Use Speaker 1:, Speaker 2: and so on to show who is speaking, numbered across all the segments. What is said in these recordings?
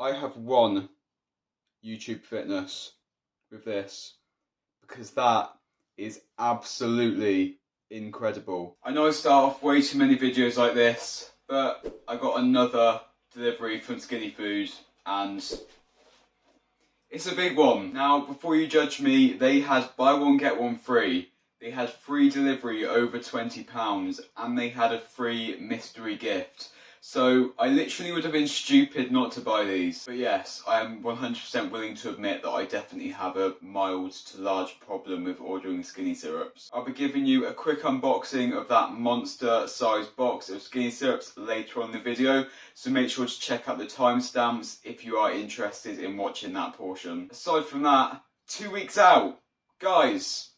Speaker 1: I have won YouTube Fitness with this because that is absolutely incredible. I know I start off way too many videos like this, but I got another delivery from Skinny Food and it's a big one. Now, before you judge me, they had buy one get one free. They had free delivery over £20 and they had a free mystery gift. So I literally would have been stupid not to buy these. But yes, I am 100% willing to admit that I definitely have a mild to large problem with ordering skinny syrups. I'll be giving you a quick unboxing of that monster sized box of skinny syrups later on in the video. So make sure to check out the timestamps if you are interested in watching that portion. Aside from that, 2 weeks out. Guys,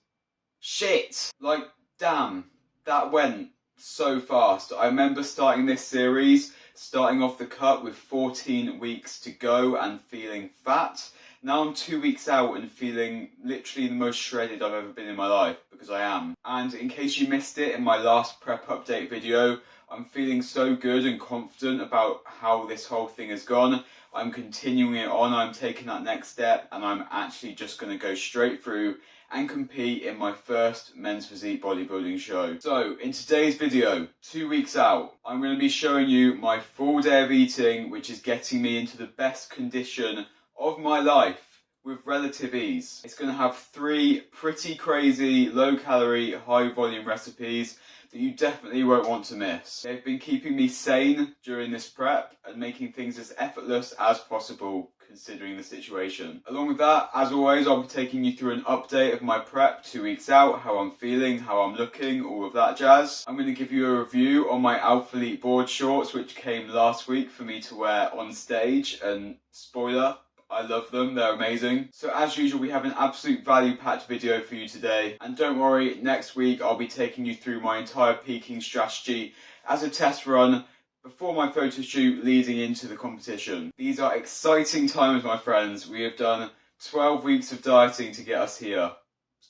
Speaker 1: shit. Like, damn, that went so fast. I remember starting this series, starting off the cut with 14 weeks to go and feeling fat. Now I'm 2 weeks out and feeling literally the most shredded I've ever been in my life, because I am. And in case you missed it in my last prep update video, I'm feeling so good and confident about how this whole thing has gone. I'm continuing it on, I'm taking that next step, and I'm actually just going to go straight through and compete in my first men's physique bodybuilding show. So in today's video, 2 weeks out, I'm going to be showing you my full day of eating, which is getting me into the best condition of my life with relative ease. It's going to have 3 pretty crazy low calorie, high volume recipes that you definitely won't want to miss. They've been keeping me sane during this prep and making things as effortless as possible considering the situation. Along with that, as always, I'll be taking you through an update of my prep 2 weeks out, how I'm feeling, how I'm looking, all of that jazz. I'm going to give you a review on my Alphalete board shorts, which came last week for me to wear on stage, and spoiler, I love them, they're amazing. So as usual, we have an absolute value-packed video for you today. And don't worry, next week I'll be taking you through my entire peaking strategy as a test run before my photo shoot leading into the competition. These are exciting times, my friends. We have done 12 weeks of dieting to get us here.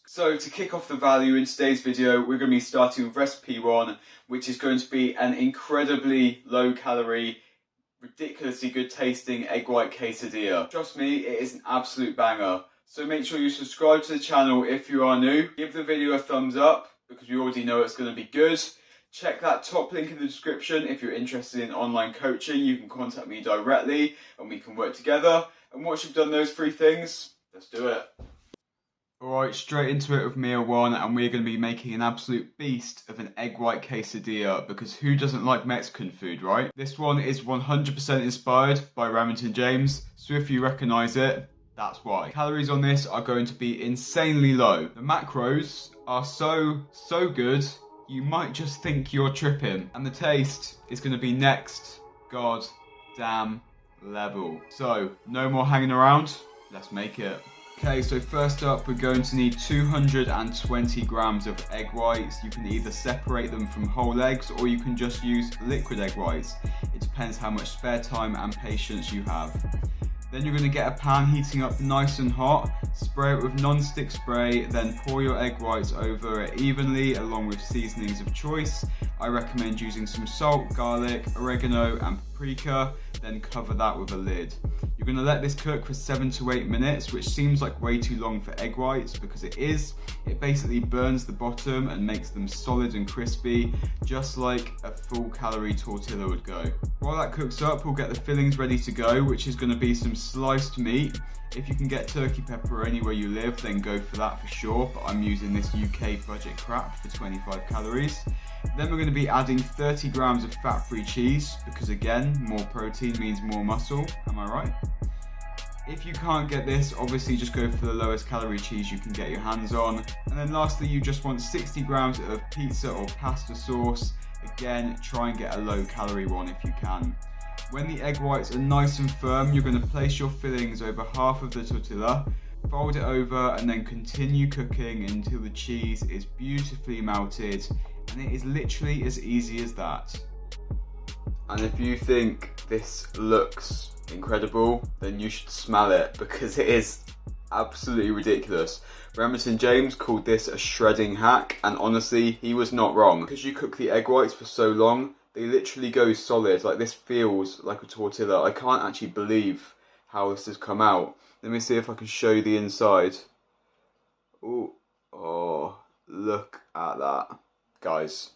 Speaker 1: So to kick off the value in today's video, we're going to be starting with recipe 1, which is going to be an incredibly low calorie, ridiculously good tasting egg white quesadilla. Trust me, it is an absolute banger. So make sure you subscribe to the channel if you are new. Give the video a thumbs up because we already know it's going to be good. Check that top link in the description if you're interested in online coaching. You can contact me directly and we can work together. And once you've done those 3 things, let's do it. Alright, straight into it with meal 1, and we're going to be making an absolute beast of an egg white quesadilla, because who doesn't like Mexican food, right? This one is 100% inspired by Remington James, so if you recognise it, that's why. Calories on this are going to be insanely low. The macros are so good, you might just think you're tripping. And the taste is going to be next god damn level. So, no more hanging around, let's make it. Okay, so first up we're going to need 220 grams of egg whites. You can either separate them from whole eggs or you can just use liquid egg whites. It depends how much spare time and patience you have. Then you're going to get a pan heating up nice and hot, spray it with non-stick spray, then pour your egg whites over it evenly along with seasonings of choice. I recommend using some salt, garlic, oregano and paprika, then cover that with a lid. You're going to let this cook for 7 to 8 minutes, which seems like way too long for egg whites because it is. It basically burns the bottom and makes them solid and crispy, just like a full calorie tortilla would go. While that cooks up, we'll get the fillings ready to go, which is going to be some sliced meat. If you can get turkey pepperoni where you live, then go for that for sure, but I'm using this UK budget crap for 25 calories. Then we're going to be adding 30 grams of fat-free cheese, because again, more protein means more muscle, am I right? If you can't get this, obviously just go for the lowest calorie cheese you can get your hands on. And then lastly, you just want 60 grams of pizza or pasta sauce. Again, try and get a low calorie one if you can. When the egg whites are nice and firm, you're going to place your fillings over half of the tortilla, fold it over and then continue cooking until the cheese is beautifully melted, and it is literally as easy as that. And if you think this looks incredible, then you should smell it because it is absolutely ridiculous. Remington James called this a shredding hack, and honestly, he was not wrong. Because you cook the egg whites for so long, they literally go solid. Like, this feels like a tortilla. I can't actually believe how this has come out. Let me see if I can show you the inside. Ooh, oh, look at that. Guys,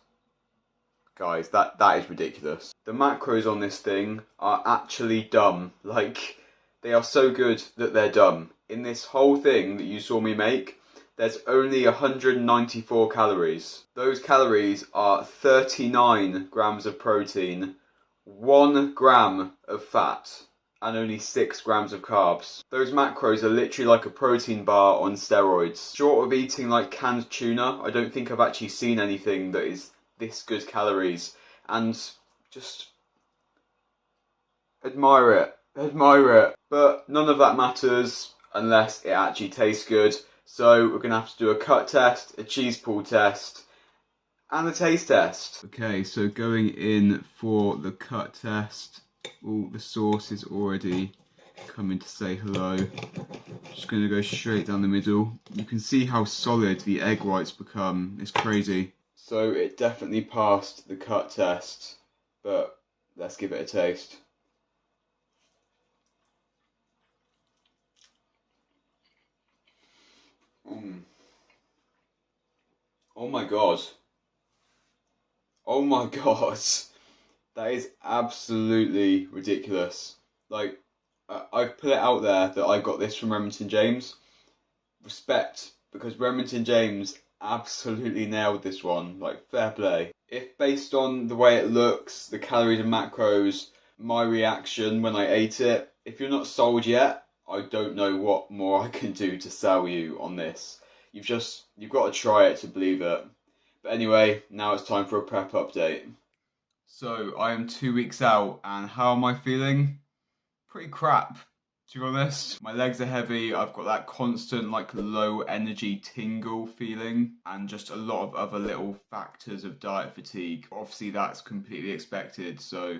Speaker 1: that is ridiculous. The macros on this thing are actually dumb. Like, they are so good that they're dumb. In this whole thing that you saw me make, there's only 194 calories. Those calories are 39 grams of protein, 1 gram of fat, and only 6 grams of carbs. Those macros are literally like a protein bar on steroids. Short of eating like canned tuna, I don't think I've actually seen anything that is this good calories. And just admire it. But none of that matters unless it actually tastes good. So we're gonna have to do a cut test, a cheese pull test, and a taste test. Okay, so going in for the cut test. Oh, the sauce is already coming to say hello. Just gonna go straight down the middle. You can see how solid the egg whites become. It's crazy. So it definitely passed the cut test, but let's give it a taste. Oh my god. Oh my god. That is absolutely ridiculous. Like, I've put it out there that I got this from Remington James. Respect, because Remington James absolutely nailed this one. Like, fair play. If based on the way it looks, the calories and macros, my reaction when I ate it, if you're not sold yet, I don't know what more I can do to sell you on this. You've got to try it to believe it. But anyway, now it's time for a prep update. So I am 2 weeks out, and how am I feeling? Pretty crap, to be honest. My legs are heavy, I've got that constant like low energy tingle feeling, and just a lot of other little factors of diet fatigue. Obviously that's completely expected, so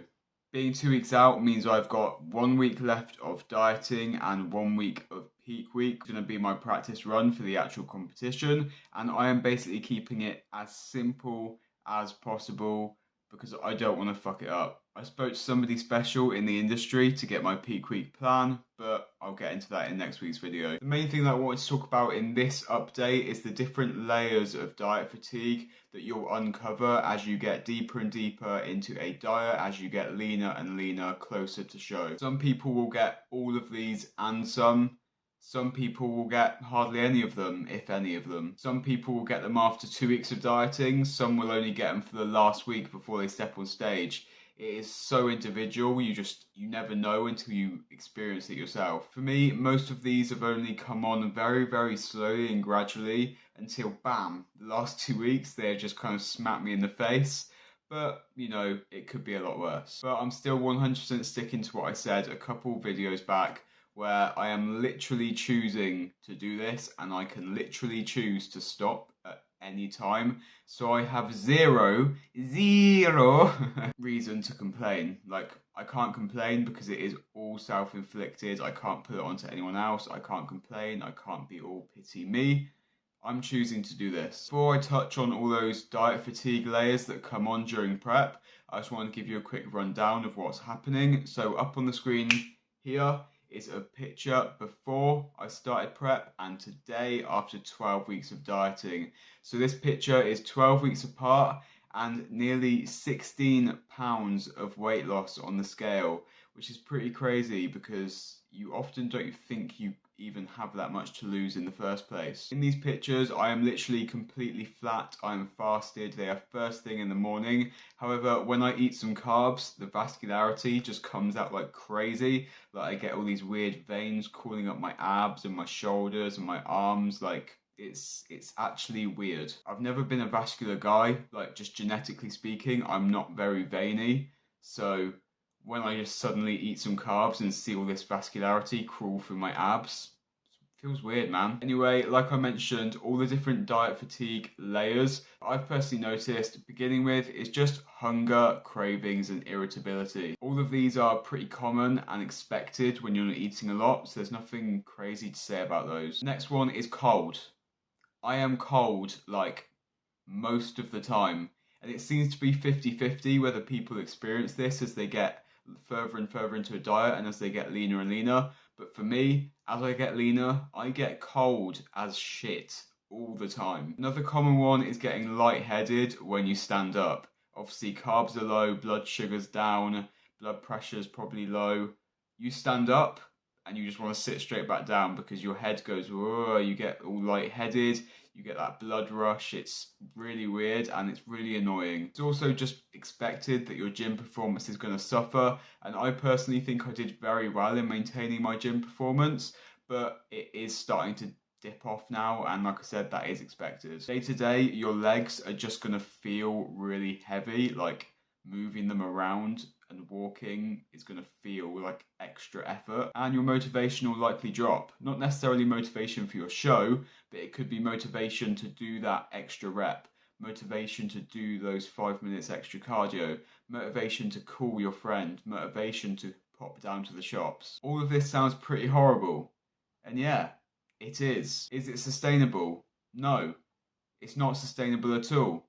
Speaker 1: being 2 weeks out means I've got 1 week left of dieting and 1 week of peak week. It's going to be my practice run for the actual competition, and I am basically keeping it as simple as possible because I don't want to fuck it up. I spoke to somebody special in the industry to get my peak week plan, but I'll get into that in next week's video. The main thing that I wanted to talk about in this update is the different layers of diet fatigue that you'll uncover as you get deeper and deeper into a diet, as you get leaner and leaner, closer to show. Some people will get all of these and some people will get hardly any of them, if any of them. Some people will get them after 2 weeks of dieting, some will only get them for the last week before they step on stage. It is so individual, you never know until you experience it yourself. For me, most of these have only come on very, very slowly and gradually until bam, the last 2 weeks they've just kind of smacked me in the face. But, you know, it could be a lot worse. But I'm still 100% sticking to what I said a couple videos back, where I am literally choosing to do this, and I can literally choose to stop at any time. So I have zero reason to complain. Like, I can't complain because it is all self-inflicted. I can't put it onto anyone else. I can't complain. I can't be all pity me. I'm choosing to do this. Before I touch on all those diet fatigue layers that come on during prep, I just want to give you a quick rundown of what's happening. So up on the screen here is a picture before I started prep and today after 12 weeks of dieting. So this picture is 12 weeks apart and nearly 16 pounds of weight loss on the scale, which is pretty crazy because you often don't think you even have that much to lose in the first place. In these pictures, I am literally completely flat. I am fasted. They are first thing in the morning. However, when I eat some carbs, the vascularity just comes out like crazy. Like, I get all these weird veins crawling up my abs and my shoulders and my arms. Like, it's actually weird. I've never been a vascular guy. Like, just genetically speaking, I'm not very veiny. So when I just suddenly eat some carbs and see all this vascularity crawl through my abs, it feels weird, man. Anyway, like I mentioned, all the different diet fatigue layers I've personally noticed, beginning with, is just hunger, cravings, and irritability. All of these are pretty common and expected when you're not eating a lot, so there's nothing crazy to say about those. Next one is cold. I am cold, like, most of the time. And it seems to be 50-50 whether people experience this as they get further and further into a diet and as they get leaner and leaner. But for me, as I get leaner, I get cold as shit all the time. Another common one is getting lightheaded when you stand up. Obviously, carbs are low, blood sugar's down, blood pressure's probably low. You stand up and you just want to sit straight back down because your head goes, whoa, you get all lightheaded, you get that blood rush. It's really weird and it's really annoying. It's also just expected that your gym performance is going to suffer, and I personally think I did very well in maintaining my gym performance, but it is starting to dip off now, and like I said, that is expected. Day to day, your legs are just going to feel really heavy, like moving them around and walking is going to feel like extra effort, and your motivation will likely drop. Not necessarily motivation for your show, but it could be motivation to do that extra rep, motivation to do those 5 minutes extra cardio, motivation to call your friend, motivation to pop down to the shops. All of this sounds pretty horrible, and yeah, it is. Is it sustainable? No, it's not sustainable at all.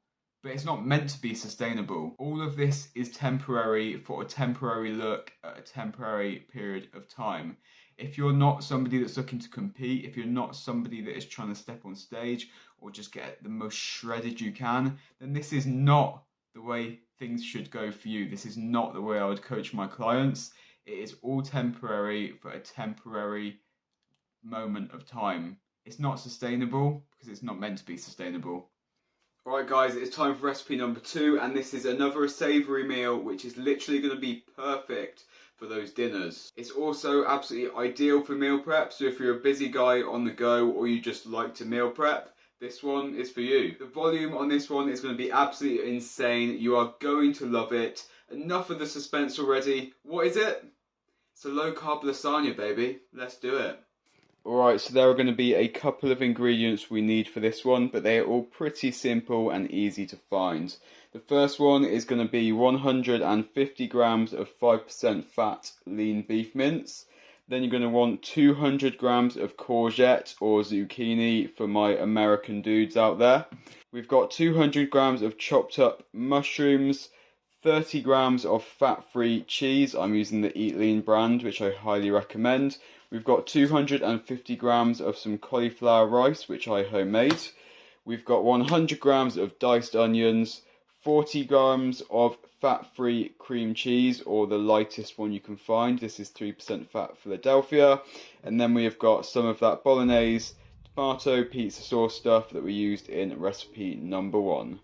Speaker 1: But it's not meant to be sustainable. All of this is temporary for a temporary look at a temporary period of time. If you're not somebody that's looking to compete, if you're not somebody that is trying to step on stage or just get the most shredded you can, then this is not the way things should go for you. This is not the way I would coach my clients. It is all temporary for a temporary moment of time. It's not sustainable because it's not meant to be sustainable. Alright guys, it's time for recipe number 2, and this is another savoury meal which is literally going to be perfect for those dinners. It's also absolutely ideal for meal prep, so if you're a busy guy on the go or you just like to meal prep, this one is for you. The volume on this one is going to be absolutely insane. You are going to love it. Enough of the suspense already. What is it? It's a low carb lasagna, baby. Let's do it. Alright, so there are going to be a couple of ingredients we need for this one, but they are all pretty simple and easy to find. The first one is going to be 150 grams of 5% fat lean beef mince. Then you're going to want 200 grams of courgette or zucchini for my American dudes out there. We've got 200 grams of chopped up mushrooms, 30 grams of fat-free cheese. I'm using the Eat Lean brand, which I highly recommend. We've got 250 grams of some cauliflower rice, which I homemade. We've got 100 grams of diced onions, 40 grams of fat-free cream cheese, or the lightest one you can find. This is 3% fat Philadelphia. And then we have got some of that bolognese tomato pizza sauce stuff that we used in recipe number 1.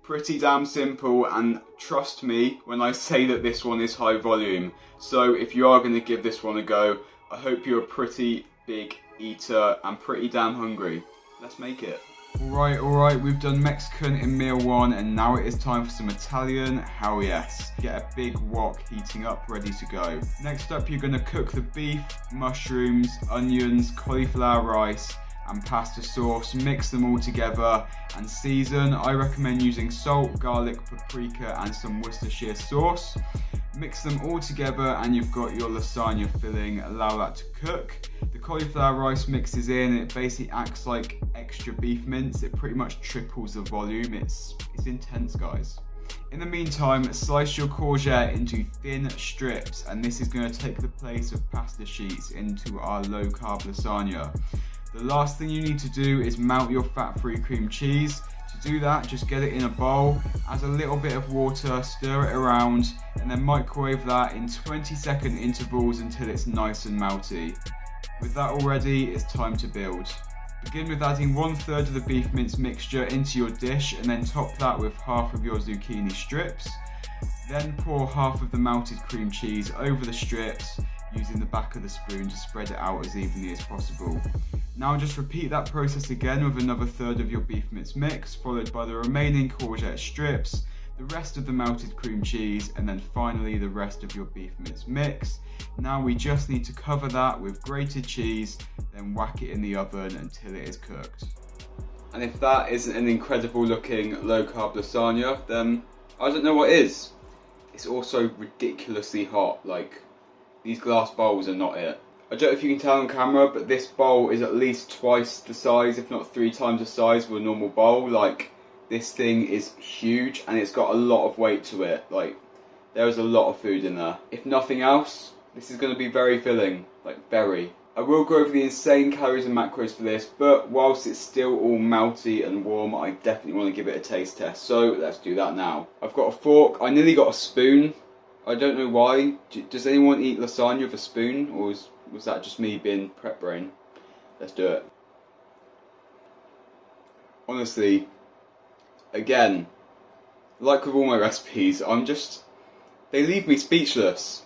Speaker 1: Pretty damn simple, and trust me when I say that this one is high volume. So if you are going to give this one a go, I hope you're a pretty big eater and pretty damn hungry. Let's make it. Alright, we've done Mexican in meal 1, and now it is time for some Italian. Hell yes. Get a big wok heating up, ready to go. Next up, you're going to cook the beef, mushrooms, onions, cauliflower rice, and pasta sauce. Mix them all together and season. I recommend using salt, garlic, paprika, and some Worcestershire sauce. Mix them all together and you've got your lasagna filling. Allow that to cook. The cauliflower rice mixes in and it basically acts like extra beef mince. It pretty much triples the volume. It's intense, guys. In the meantime, slice your courgette into thin strips, and this is going to take the place of pasta sheets into our low carb lasagna. The last thing you need to do is melt your fat-free cream cheese. To do that, just get it in a bowl, add a little bit of water, stir it around, and then microwave that in 20-second intervals until it's nice and melty. With that all ready, it's time to build. Begin with adding 1/3 of the beef mince mixture into your dish, and then top that with half of your zucchini strips. Then pour half of the melted cream cheese over the strips, using the back of the spoon to spread it out as evenly as possible. Now just repeat that process again with another 1/3 of your beef mince mix, followed by the remaining courgette strips, the rest of the melted cream cheese, and then finally the rest of your beef mince mix. Now we just need to cover that with grated cheese, then whack it in the oven until it is cooked. And if that isn't an incredible looking low carb lasagna, then I don't know what is. It's also ridiculously hot, like these glass bowls are not it. I don't know if you can tell on camera, but this bowl is at least twice the size, if not 3 times the size of a normal bowl. Like, this thing is huge and it's got a lot of weight to it. Like, there is a lot of food in there. If nothing else, this is going to be very filling. like very. I will go over the insane calories and macros for this, but whilst it's still all melty and warm, I definitely want to give it a taste test. So let's do that now. I've got a fork. I nearly got a spoon. I don't know why. Does anyone eat lasagna with a spoon, or was that just me being prep brain? Let's do it. Honestly, again, like with all my recipes, they leave me speechless.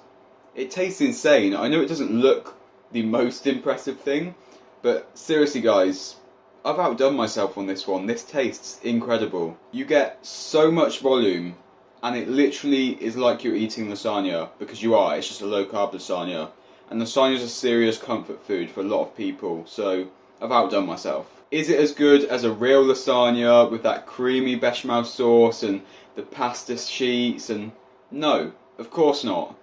Speaker 1: It tastes insane. I know it doesn't look the most impressive thing, but seriously guys, I've outdone myself on this one. This tastes incredible. You get so much volume, and it literally is like you're eating lasagna, because you are. It's just a low carb lasagna, and lasagna is a serious comfort food for a lot of people, so I've outdone myself. Is it as good as a real lasagna with that creamy bechamel sauce and the pasta sheets? And no, of course not.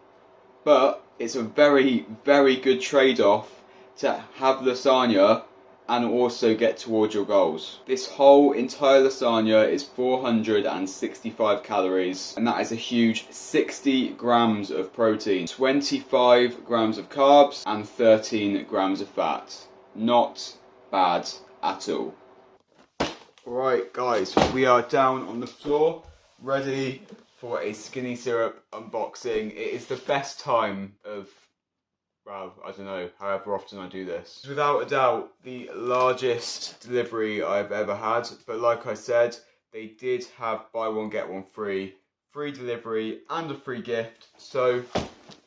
Speaker 1: But it's a very, very good trade-off to have lasagna and also get towards your goals. This whole entire lasagna is 465 calories, and that is a huge 60 grams of protein, 25 grams of carbs, and 13 grams of fat. Not bad at all. Alright guys, we are down on the floor, ready for a skinny syrup unboxing. It is the best time of, well, I don't know, however often I do this. It's without a doubt the largest delivery I've ever had, but like I said, they did have buy one get one free delivery and a free gift, so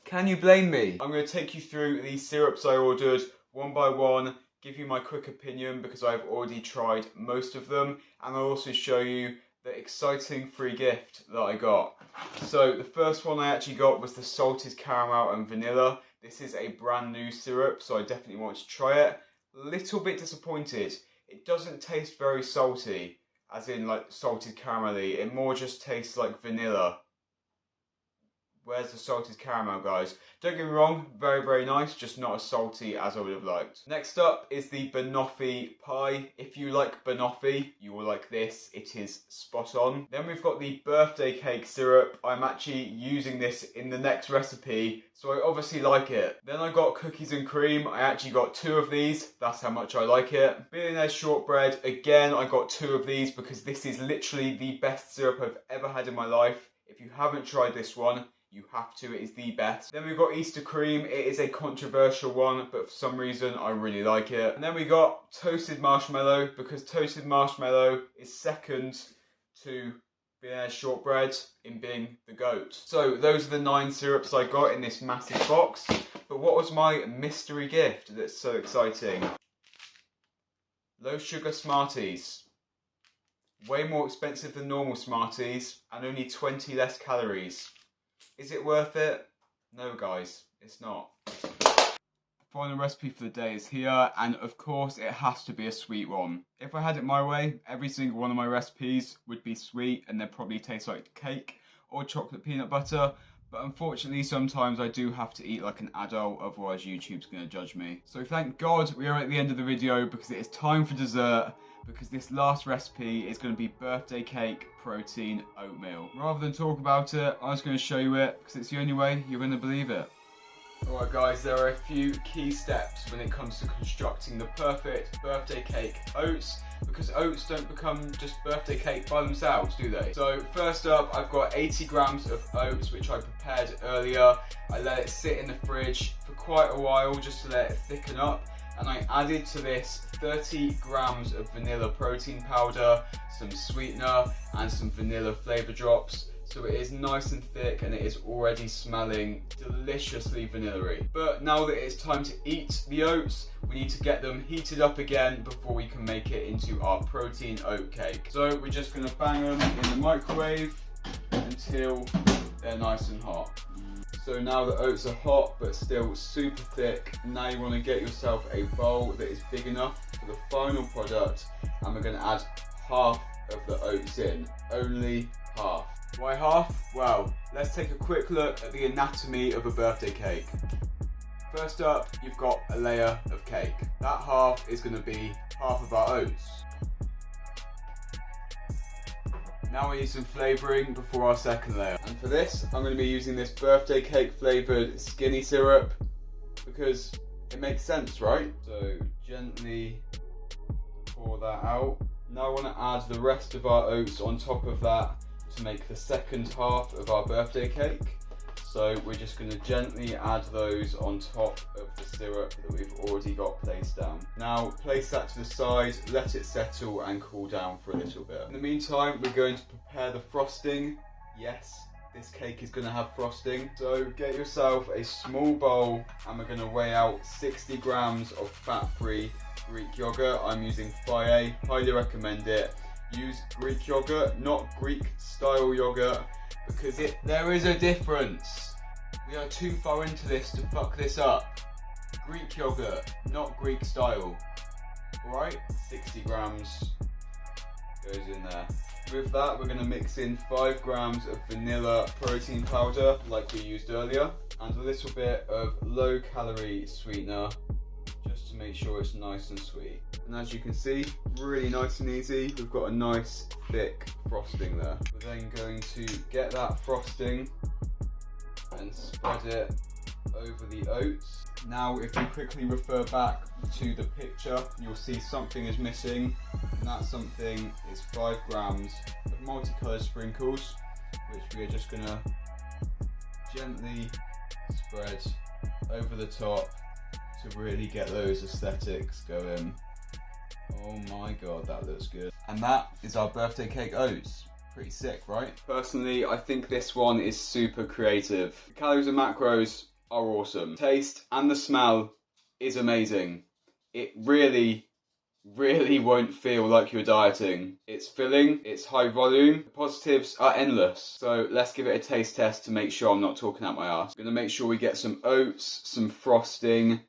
Speaker 1: can you blame me? I'm going to take you through the syrups I ordered one by one, give you my quick opinion because I've already tried most of them, and I'll also show you the exciting free gift that I got. So the first one I actually got was the salted caramel and vanilla. This is a brand new syrup, so I definitely want to try it. Little bit disappointed. It doesn't taste very salty, as in like salted caramelly. It more just tastes like vanilla. Where's the salted caramel, guys? Don't get me wrong, very, very nice, just not as salty as I would have liked. Next up is the banoffee pie. If you like banoffee, you will like this. It is spot on. Then we've got the birthday cake syrup. I'm actually using this in the next recipe, so I obviously like it. Then I got cookies and cream. I actually got 2 of these. That's how much I like it. Billionaire shortbread. Again, I got 2 of these because this is literally the best syrup I've ever had in my life. If you haven't tried this one, you have to, it is the best. Then we've got Easter cream. It is a controversial one, but for some reason I really like it. And then we got toasted marshmallow, because toasted marshmallow is second to billionaire shortbread in being the GOAT. So those are the 9 syrups I got in this massive box. But what was my mystery gift that's so exciting? Low sugar Smarties. Way more expensive than normal Smarties and only 20 less calories. Is it worth it? No guys, it's not. The final recipe for the day is here, and of course it has to be a sweet one. If I had it my way, every single one of my recipes would be sweet and they'd probably taste like cake or chocolate peanut butter, but unfortunately sometimes I do have to eat like an adult, otherwise YouTube's going to judge me. So thank God we are at the end of the video, because it is time for dessert. Because this last recipe is going to be birthday cake protein oatmeal. Rather than talk about it, I'm just going to show you it because it's the only way you're going to believe it. Alright guys, there are a few key steps when it comes to constructing the perfect birthday cake oats, because oats don't become just birthday cake by themselves, do they? So first up, I've got 80 grams of oats, which I prepared earlier. I let it sit in the fridge for quite a while just to let it thicken up. And I added to this 30 grams of vanilla protein powder, some sweetener, and some vanilla flavour drops. So it is nice and thick, and it is already smelling deliciously vanilla-y. But now that it's time to eat the oats, we need to get them heated up again before we can make it into our protein oat cake. So we're just going to bang them in the microwave until they're nice and hot. So now the oats are hot but still super thick, now you want to get yourself a bowl that is big enough for the final product, and we're going to add half of the oats in, only half. Why half? Well, let's take a quick look at the anatomy of a birthday cake. First up, you've got a layer of cake. That half is going to be half of our oats. Now we need some flavouring before our second layer. And for this, I'm going to be using this birthday cake flavoured skinny syrup, because It makes sense, right? So gently pour that out. Now I want to add the rest of our oats on top of that to make the second half of our birthday cake. So we're just going to gently add those on top of the syrup that we've already got placed down. Now place that to the side, let it settle and cool down for a little bit. In the meantime, we're going to prepare the frosting. Yes, this cake is going to have frosting. So get yourself a small bowl and we're going to weigh out 60 grams of fat-free Greek yogurt. I'm using Fage, highly recommend it. Use Greek yogurt, not Greek style yogurt, because there is a difference. We are too far into this to fuck this up. Greek yogurt, not Greek style. Alright, 60 grams goes in there. With that, we're going to mix in 5 grams of vanilla protein powder, like we used earlier, and a little bit of low calorie sweetener, just to make sure it's nice and sweet. And as you can see, really nice and easy. We've got a nice thick frosting there. We're then going to get that frosting and spread it over the oats. Now if you quickly refer back to the picture, you'll see something is missing, and that something is 5 grams of multicolored sprinkles, which we are just going to gently spread over the top to really get those aesthetics going. Oh my god, that looks good. And that is our birthday cake oats. Pretty sick, right? Personally, I think this one is super creative. The calories and macros are awesome. Taste and the smell is amazing. It really won't feel like you're dieting. It's filling, it's high volume, the positives are endless. So let's give it a taste test to make sure I'm not talking out my ass. Gonna make sure we get some oats, some frosting,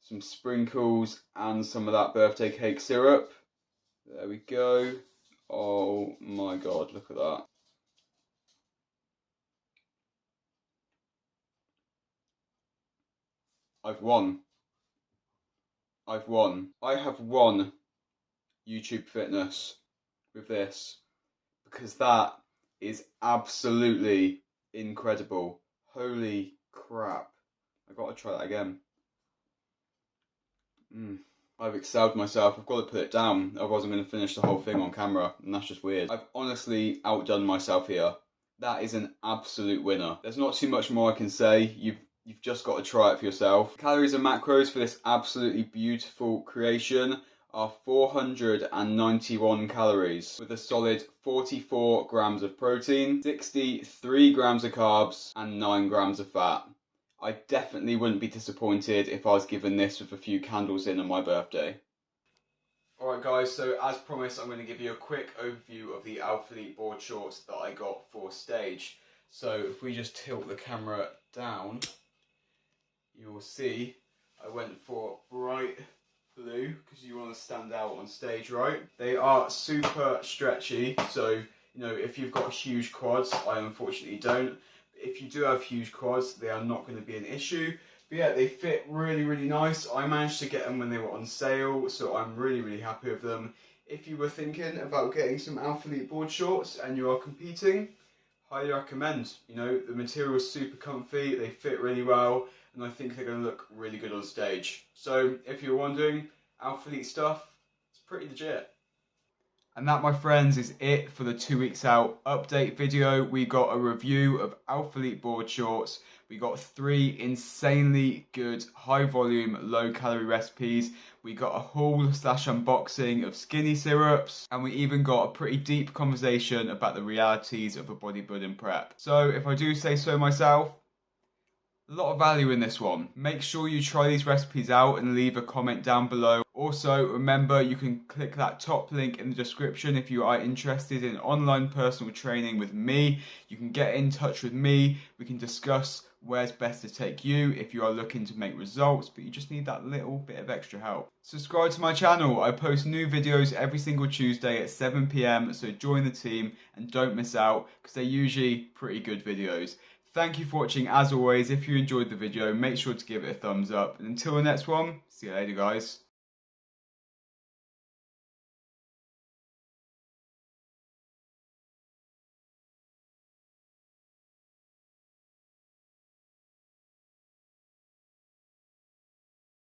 Speaker 1: some sprinkles, and some of that birthday cake syrup. There we go. Oh my god, look at that. I've won. I have won YouTube Fitness with this, because that is absolutely incredible. Holy crap. I've got to try that again. I've excelled myself. I've got to put it down, otherwise I'm going to finish the whole thing on camera, and that's just weird. I've honestly outdone myself here. That is an absolute winner. There's not too much more I can say. You've just got to try it for yourself. Calories and macros for this absolutely beautiful creation are 491 calories, with a solid 44 grams of protein, 63 grams of carbs, and 9 grams of fat. I definitely wouldn't be disappointed if I was given this with a few candles in on my birthday. Alright guys, so as promised, I'm going to give you a quick overview of the Alphalete board shorts that I got for stage. So if we just tilt the camera down, you will see I went for bright blue because you want to stand out on stage, right? They are super stretchy, so you know, if you've got huge quads, I unfortunately don't. If you do have huge quads, they are not going to be an issue. But yeah, they fit really nice. I managed to get them when they were on sale, so I'm really happy with them. If you were thinking about getting some Alphalete board shorts and you are competing, highly recommend. You know, the material is super comfy, they fit really well, and I think they're going to look really good on stage. So if you're wondering, Alphalete stuff, it's pretty legit. And that, my friends, is it for the 2 weeks out update video. We got a review of Alphalete board shorts. We got 3 insanely good high volume, low calorie recipes. We got a haul / unboxing of skinny syrups. And we even got a pretty deep conversation about the realities of a bodybuilding prep. So if I do say so myself, a lot of value in this one. Make sure you try these recipes out and leave a comment down below. Also, remember, you can click that top link in the description if you are interested in online personal training with me. You can get in touch with me. We can discuss where's best to take you if you are looking to make results, but you just need that little bit of extra help. Subscribe to my channel. I post new videos every single Tuesday at 7 PM, so join the team and don't miss out because they're usually pretty good videos. Thank you for watching. As always, if you enjoyed the video, make sure to give it a thumbs up. And until the next one, see you later, guys.